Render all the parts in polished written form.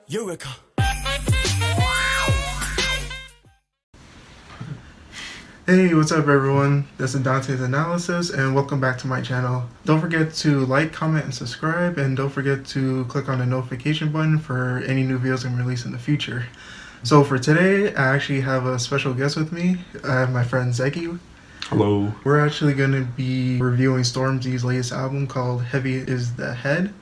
Eureka. Hey, what's up everyone? This is Dante's Analysis and welcome back to my channel. Don't forget to like, comment, and subscribe, and don't forget to click on the notification button for any new videos I'm releasing in the future. So for today, I actually have a special guest with me. I have my friend Zeki. Hello. We're actually going to be reviewing Stormzy's latest album called Heavy is the Head.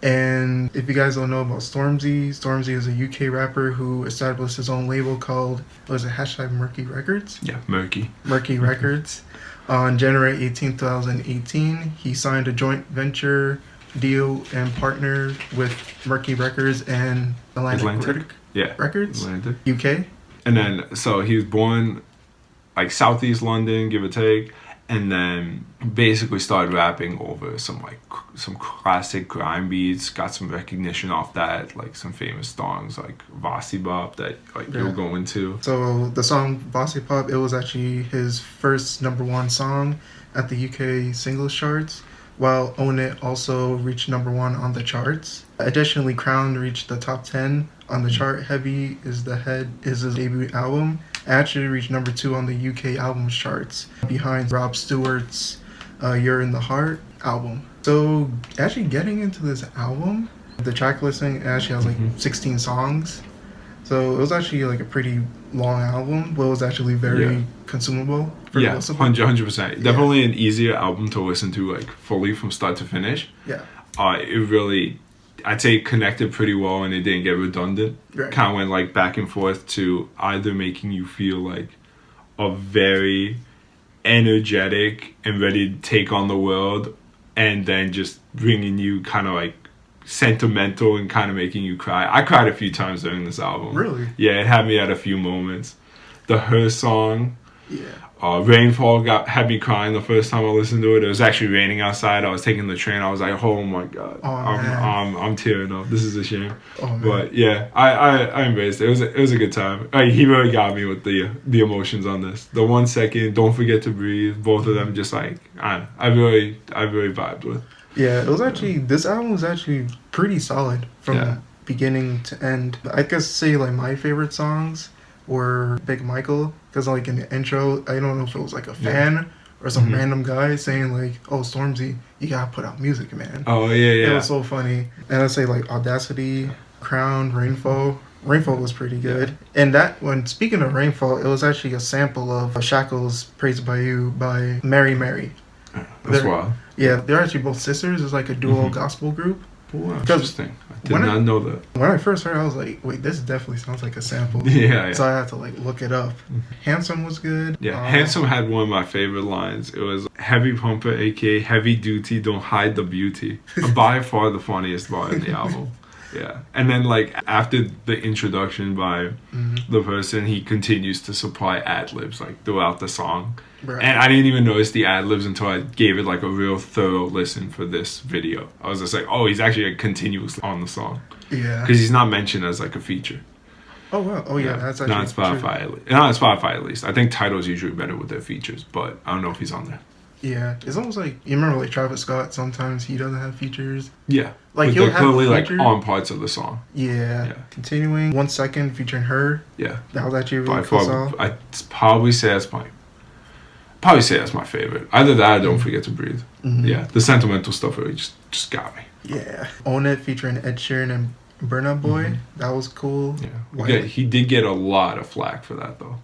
And if you guys don't know about Stormzy, Stormzy is a UK rapper who established his own label called, what is it, #Murky Records? Yeah, Murky. Murky Records. On January 18, 2018, he signed a joint venture deal and partnered with Murky Records and Atlantic. Yeah. Records? Atlantic. UK. And then, so he was born like Southeast London, give or take, and then basically started rapping over some classic grime beats, got some recognition off that, like some famous songs like Vasi Bop that you'll go into. So the song Vasi Pop, it was actually his first #1 song at the UK singles charts, while Own It also reached #1 on the charts. Additionally, Crown reached the top 10 on the chart. Heavy is the Head is his debut album. It actually reached #2 on the UK albums charts, behind Rob Stewart's You're in the Heart album. So actually getting into this album, the track listing actually has like 16 songs. So it was actually like a pretty long album, but it was actually very consumable. For 100%. Definitely an easier album to listen to like fully from start to finish. Yeah. It really, I'd say, connected pretty well, and it didn't get redundant. Right. Kind of went like back and forth to either making you feel like a very energetic and ready to take on the world, and then just bringing you kind of like sentimental and kind of making you cry. I cried a few times during this album. Really? Yeah, it had me at a few moments. The Her song. Yeah. Rainfall had me crying the first time I listened to it. It was actually raining outside. I was taking the train. I was like, oh my god, I'm tearing up. This is a shame. Oh, man. But yeah, I embraced it. It was a good time. He really got me with the emotions on this. The 1 second, Don't Forget to Breathe. Both of them just like I really vibed with. Yeah, it was actually, this album was actually pretty solid from beginning to end. I guess say like my favorite songs were Big Michael, because like in the intro, I don't know if it was like a fan or some random guy saying like, oh, Stormzy, you gotta put out music, man. Oh yeah. It was so funny. And I'd say like Audacity, Crown, Rainfall. Rainfall was pretty good. And that one, speaking of Rainfall, it was actually a sample of Shackles Praised by You by Mary Mary. That's wild. Yeah, they're actually both sisters. It's like a duo gospel group. Wow, interesting. I did not know that. When I first heard it, I was like, wait, this definitely sounds like a sample. Yeah. So I had to like look it up. Handsome was good. Yeah, Handsome had one of my favorite lines. It was Heavy Pumper, aka Heavy Duty, Don't Hide the Beauty. By far the funniest bar in the album. Yeah. And then like after the introduction by the person, he continues to supply ad-libs like throughout the song. Right. And I didn't even notice the ad-libs until I gave it like a real thorough listen for this video. I was just like, oh, he's actually like continuously on the song. Yeah. Because he's not mentioned as like a feature. Oh wow. Oh yeah, that's actually not on Spotify. Not on Spotify at least. I think Tidal's usually better with their features, but I don't know if he's on there. Yeah, it's almost like, you remember like Travis Scott, sometimes he doesn't have features. Yeah. Like he'll have clearly like on parts of the song. Yeah. Continuing, 1 Second featuring Her. Yeah. That was actually a really cool song. I'd probably say that's my favorite. Either that or Don't Forget to Breathe. Yeah. The sentimental stuff really just got me. Yeah. Own It featuring Ed Sheeran and Burna Boy. That was cool. Yeah. He did get a lot of flack for that though.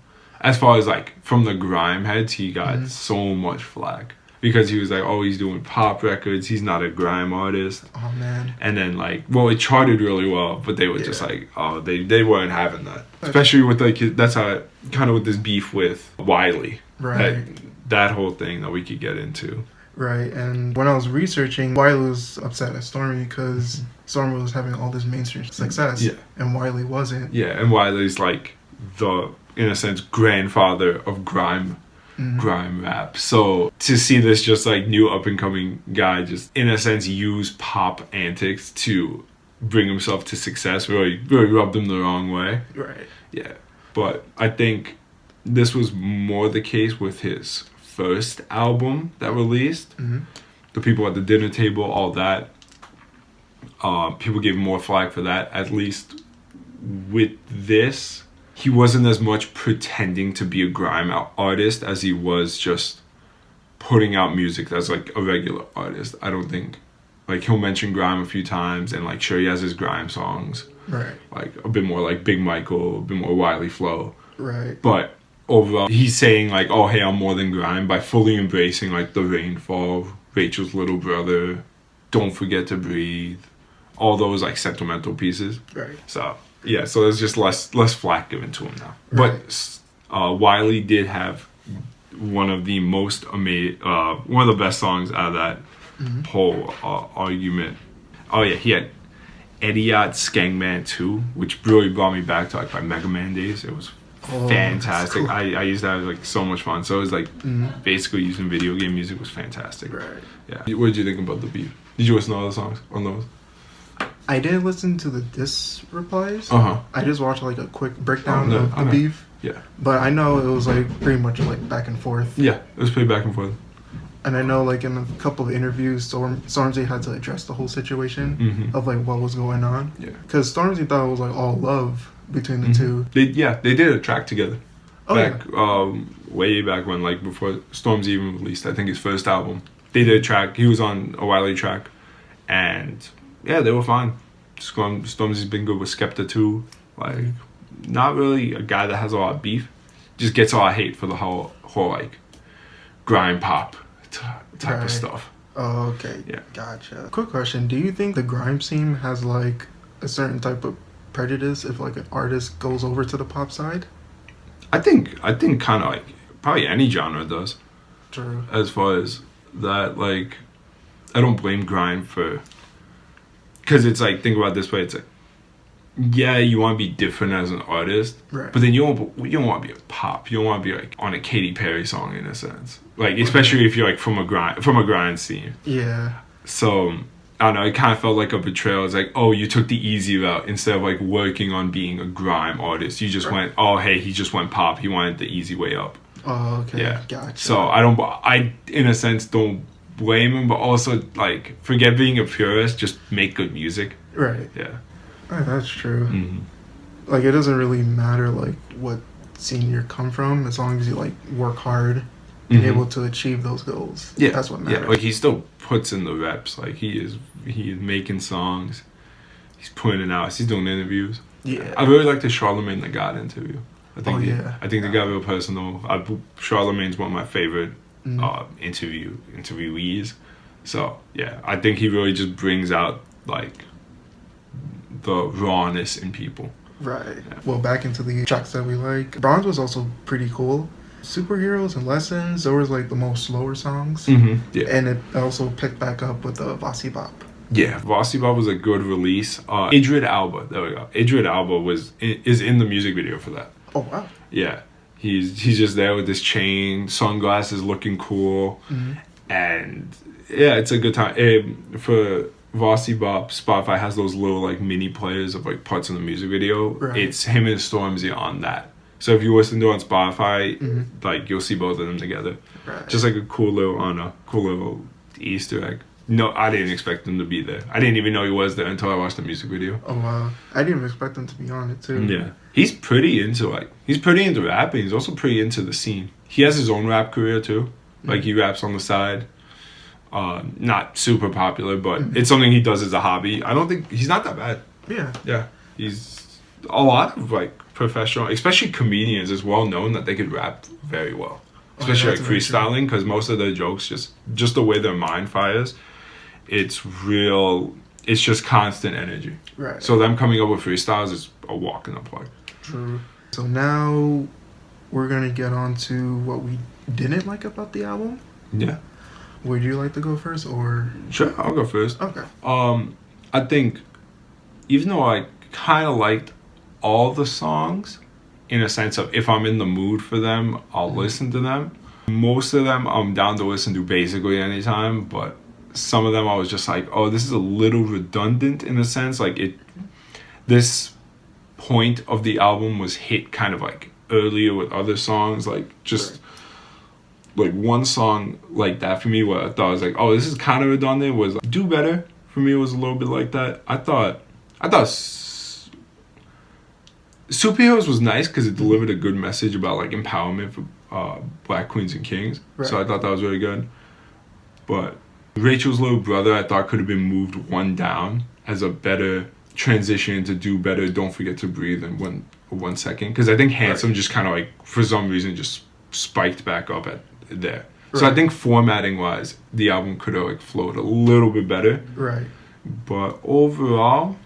As far as like from the grime heads, he got so much flack because he was like, oh, he's doing pop records, he's not a grime artist. Oh man. And then like, well, it charted really well, but they were just like, oh, they weren't having that. Especially with like, that's how kind of with this beef with Wiley. Right. That whole thing that we could get into. Right. And when I was researching, Wiley was upset at Stormy because Stormy was having all this mainstream success and Wiley wasn't. Yeah, and Wiley's like the, in a sense, grandfather of grime rap. So to see this just like new up and coming guy just in a sense use pop antics to bring himself to success really rubbed him the wrong way. Right. Yeah. But I think this was more the case with his first album that released. The People at the Dinner Table, all that. People gave him more flack for that. At least with this, he wasn't as much pretending to be a grime artist as he was just putting out music that's like a regular artist. I don't think, like, he'll mention grime a few times, and like sure he has his grime songs, Right. like a bit more like Big Michael, a bit more Wiley flow, Right. but overall he's saying like, oh hey, I'm more than grime, by fully embracing like The Rainfall, Rachel's Little Brother, Don't Forget to Breathe, all those like sentimental pieces. Right. So yeah, so there's just less flack given to him now. Right. But Wiley did have one of the most one of the best songs out of that whole argument. Oh yeah, he had Idiot Skangman 2, which really brought me back to like my Mega Man days. It was fantastic. Cool. I used to have like so much fun. So it was like basically using video game music was fantastic. Right. Yeah. What did you think about the beef? Did you listen to all the songs on those? I didn't listen to the diss replies. Uh-huh. I just watched like a quick breakdown Oh, no, of the okay. beef. Yeah. But I know it was like pretty much like back and forth. Yeah, it was pretty back and forth. And I know like in a couple of interviews, Stormzy had to address the whole situation of like what was going on. Yeah. Because Stormzy thought it was like all love between the two. They did a track together. Oh, back way back when, like before Stormzy even released, I think, his first album. They did a track. He was on a Wiley track, and yeah, they were fine. Stormzy's been good with Skepta too. Like, not really a guy that has a lot of beef. Just gets a lot of hate for the whole like grime pop type Right. of stuff. Oh, okay. Yeah. Gotcha. Quick question. Do you think the grime scene has like a certain type of prejudice if like an artist goes over to the pop side? I think kind of like probably any genre does. True. As far as that, like, I don't blame grime for, because it's like, think about it this way, it's like, yeah, you want to be different as an artist, Right. but then you don't want to be a pop. You don't want to be like on a Katy Perry song in a sense, like, especially if you're like from a grind scene. Yeah. So I don't know, it kind of felt like a betrayal. It's like, oh, you took the easy route instead of like working on being a grime artist. You just went, oh hey, he just went pop. He wanted the easy way up. Oh, okay. Yeah. Gotcha. So I in a sense don't blame him, but also like forget being a purist. Just make good music. Right. Yeah. Oh, that's true. Mm-hmm. Like it doesn't really matter like what scene you come from as long as you like work hard and able to achieve those goals. Yeah, That's what matters. Yeah, like he still puts in the reps. Like he is making songs. He's putting it out. He's doing interviews. Yeah. I really like the Charlemagne the God interview. I think I think they got real personal. Charlemagne's one of my favorite interviewees. So yeah, I think he really just brings out like the rawness in people. Right. Yeah. Well, back into the tracks that we like. Bronze was also pretty cool. Superheroes and Lessons, those were like the most slower songs. Yeah. And it also picked back up with the Vasi Bop. Yeah, Vasi Bop was a good release. Idris Elba, there we go. Idris Elba is in the music video for that. Oh wow. Yeah, he's just there with his chain, sunglasses, looking cool, and yeah, it's a good time. For Vasi Bop, Spotify has those little like mini players of like parts in the music video. Right. It's him and Stormzy on that. So if you listen to it on Spotify, like you'll see both of them together. Right. Just like a cool little Easter egg. No, I didn't expect him to be there. I didn't even know he was there until I watched the music video. Oh wow. I didn't even expect him to be on it too. Yeah. He's pretty into rapping. He's also pretty into the scene. He has his own rap career too. Like he raps on the side. Not super popular, but it's something he does as a hobby. I don't think he's not that bad. Yeah. Yeah. He's a lot of like professional, especially comedians, is well known that they could rap very well. Especially like freestyling, because most of their jokes just the way their mind fires, it's real. It's just constant energy. Right. So them coming up with freestyles is a walk in the park. True. So now we're gonna get on to what we didn't like about the album. Yeah. Would you like to go first, or? Sure, I'll go first. Okay. I think even though I kind of liked all the songs, in a sense of if I'm in the mood for them, I'll listen to them. Most of them I'm down to listen to basically anytime, but some of them I was just like, oh, this is a little redundant in a sense. Like this point of the album was hit kind of like earlier with other songs, like just like one song like that for me where I thought I was like, oh, this is kind of redundant was Do Better for me, it was a little bit like that. I thought Superheroes was nice because it delivered a good message about like empowerment for Black queens and kings. Right. So I thought that was really good. But Rachel's Little Brother, I thought could have been moved one down as a better transition to do better. Don't Forget to Breathe in 1 second, because I think Handsome just kind of like for some reason just spiked back up at there. So I think formatting wise, the album could have like flowed a little bit better. Right. But overall,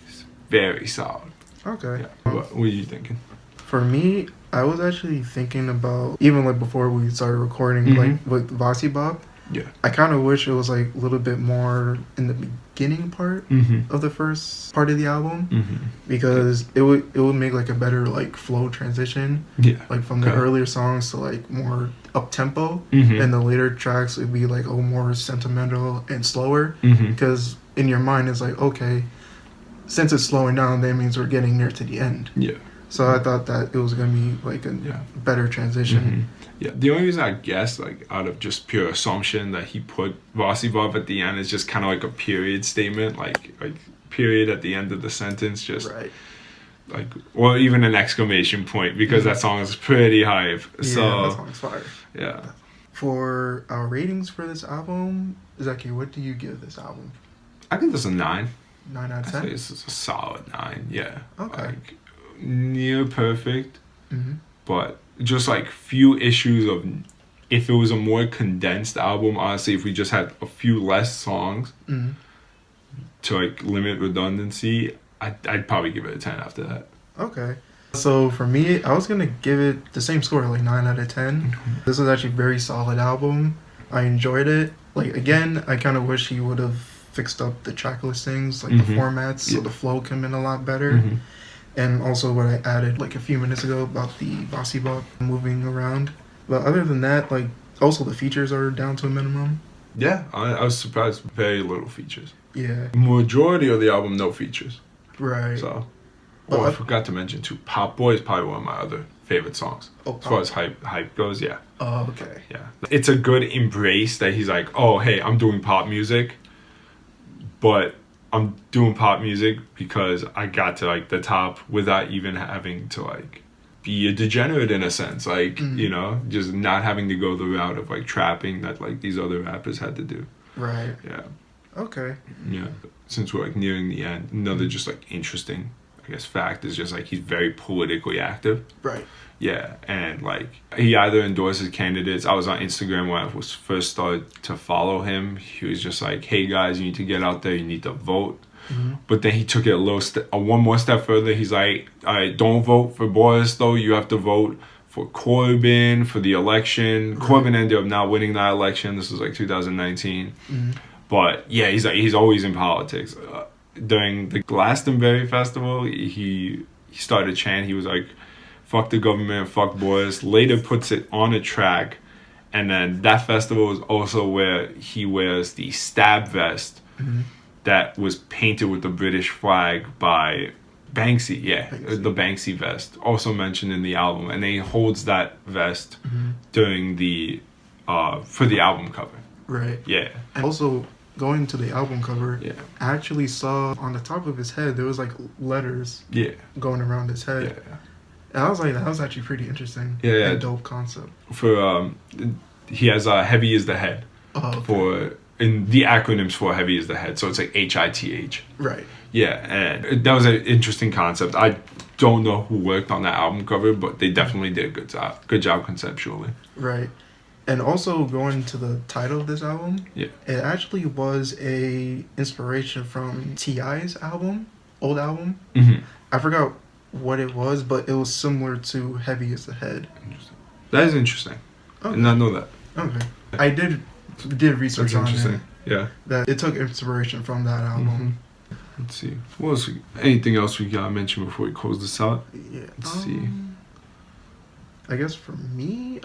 it's very solid. Okay. Yeah. What are you thinking? For me, I was actually thinking about, even like before we started recording, like with Vasi Bop. Yeah. I kind of wish it was like a little bit more in the beginning part of the first part of the album, because it would make like a better like flow transition. Yeah. Like from the earlier songs to like more up tempo, and the later tracks would be like a little more sentimental and slower. Because in your mind it's like, okay, since it's slowing down, that means we're getting near to the end. Yeah. So I thought that it was gonna be like a better transition. Yeah, the only reason I guess, like, out of just pure assumption that he put Vasi Bop at the end is just kind of like a period statement, like period at the end of the sentence, just like, or even an exclamation point, because that song is pretty hype. Yeah, so that song's fire. Yeah. For our ratings for this album, Zeki, what do you give this album? I think this is a 9. 9 out of 10? I think this is a solid 9. Yeah. Okay. Like near perfect, but just like few issues of, if it was a more condensed album, honestly, if we just had a few less songs to like limit redundancy, I'd probably give it a 10 after that. Okay. So for me, I was gonna give it the same score, like 9 out of 10. This was actually a very solid album. I enjoyed it. Like, again, I kind of wish he would have fixed up the track listings, like the formats, so the flow came in a lot better. And also what I added like a few minutes ago about the Vasi Bop moving around. But other than that, like, also the features are down to a minimum. Yeah, I was surprised. Very little features. Yeah. Majority of the album, no features. Right. So, I forgot to mention too, Pop Boy is probably one of my other favorite songs. Oh, as far as hype goes, yeah. Oh, okay. Yeah. It's a good embrace that he's like, oh, hey, I'm doing pop music, but I'm doing pop music because I got to like the top without even having to like be a degenerate in a sense, like you know, just not having to go the route of like trapping that like these other rappers had to do. Right. Yeah. Okay. Yeah. Since we're like nearing the end, another just like interesting, I guess, fact is just like he's very politically active. Right. Yeah, and like he either endorses candidates. I was on Instagram when I was first started to follow him. He was just like, "Hey guys, you need to get out there. You need to vote." But then he took it one more step further. He's like, "All right, don't vote for Boris though. You have to vote for Corbyn for the election." Corbyn ended up not winning that election. This was like 2019. But yeah, he's always in politics. During the Glastonbury festival, he started a chant. He was like, "Fuck the government, fuck Boris." Later puts it on a track, and then that festival is also where he wears the stab vest that was painted with the British flag by Banksy. Yeah, the Banksy vest, also mentioned in the album, and then he holds that vest during the for the album cover. Right. Yeah. And also, going to the album cover, I actually saw on the top of his head there was like letters going around his head. Yeah. And I was like, that was actually pretty interesting. Yeah. And dope concept. For he has Heavy is the Head. Oh, okay. In the acronyms for Heavy is the Head, so it's like HITH. Right. Yeah, and that was an interesting concept. I don't know who worked on that album cover, but they definitely did a good job conceptually. Right. And also going to the title of this album, it actually was a inspiration from T.I.'s old album. I forgot what it was, but it was similar to Heavy is the Head. Interesting. That is interesting. Okay. I did not know that. Okay. I did research on it. Yeah. That it took inspiration from that album. Let's see. What else? Anything else we gotta mention before we close this out? Yeah. Let's see. I guess for me,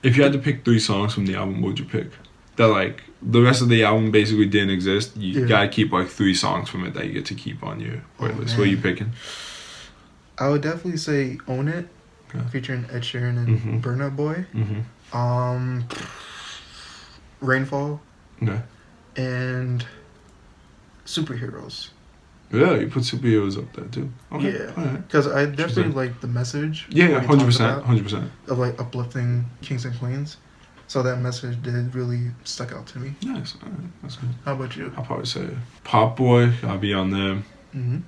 if you had to pick 3 songs from the album, what would you pick? That like the rest of the album basically didn't exist. You gotta keep like 3 songs from it that you get to keep on your playlist. What are you picking? I would definitely say Own It, featuring Ed Sheeran and Burna Boy. Rainfall. Okay. And superheroes. Yeah, you put superheroes up there too. Okay. Yeah, Alright. because I definitely Interesting. like the message. Yeah, what he 100%. talks 100%. about of like uplifting kings and queens. So that message did really stuck out to me. Nice. Alright. That's good. How about you? I'll probably say Pop Boy. I'll be on there. Mm-hmm.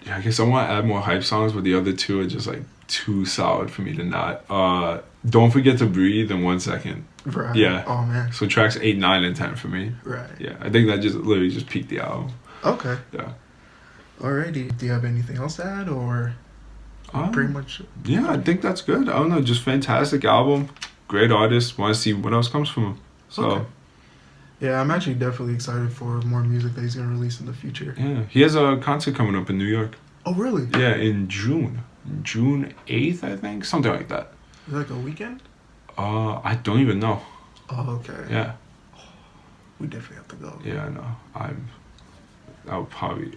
Yeah, I guess I want to add more hype songs, but the other two are just like too solid for me to not. Don't Forget to Breathe in 1 second. Right. Yeah. Oh man. So tracks 8, 9, and 10 for me. Right. Yeah, I think that just literally just peaked the album. Okay. Yeah. Alrighty. Do you have anything else to add, or pretty much? Yeah, I think that's good. I don't know, just fantastic album, great artist. Want to see what else comes from him. So. Okay. Yeah, I'm actually definitely excited for more music that he's gonna release in the future. Yeah, he has a concert coming up in New York. Oh really? Yeah, in June. June 8th, I think, something like that. Is it like a weekend? I don't even know. Oh okay. Yeah. We definitely have to go. Yeah, I know. I'll probably.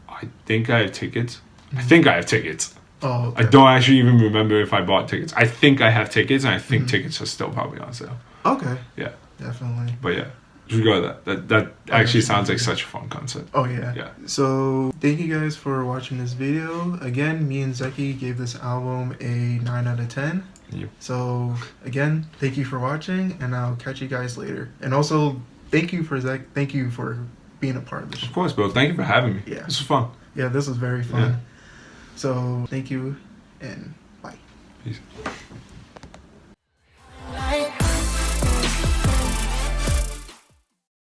I think I have tickets. I think I have tickets. Oh. Okay. I don't actually even remember if I bought tickets. I think I have tickets, and I think tickets are still probably on sale. Okay. Yeah. Definitely. But yeah, just go with that. That actually sounds like such a fun concert. Oh yeah. Yeah. So thank you guys for watching this video. Again, me and Zeki gave this album a 9 out of 10. Yep. So again, thank you for watching, and I'll catch you guys later. And also, thank you for being a part of this. Of course, bro. Thank you for having me. Yeah. This was fun. Yeah, this was very fun. Yeah. So thank you, and bye. Peace.